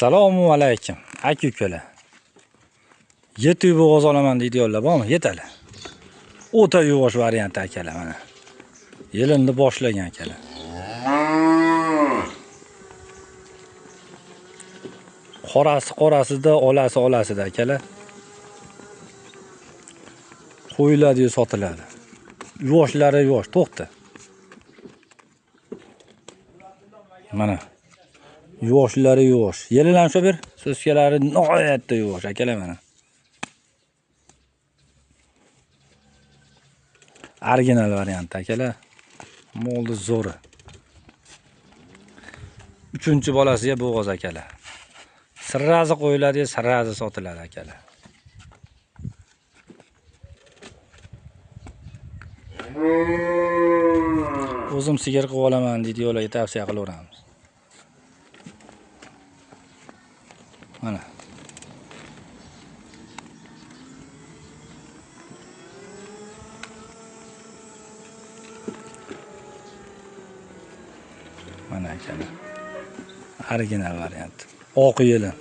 Assalomu alaykum aka-ukalar. Yetti bo'g'oz olaman deydiyorlar, bormi? Yetadi. O'ta yuvosh variant akalar mana. Yilindi boshlagan akalar. Qorasida, olasida akalar. Qo'yiladi, sotiladi. Yuvoshlari yuvosh, to'xta. Mana. Yuvoshlari yuvosh. Yelilan shu bir so'skalari nihoyatda yuvosh akalar mana. Original variant akalar. Molni zo'ri. 3-bolasiga bo'g'oz akalar. Sirrazi qo'yiladi, sirrazi sotiladi akalar. O'zim sigir qilib olaman deydiyorlarga tavsiya qilaveramiz. Mana. Mana akalar. Original variant. Oq yeli.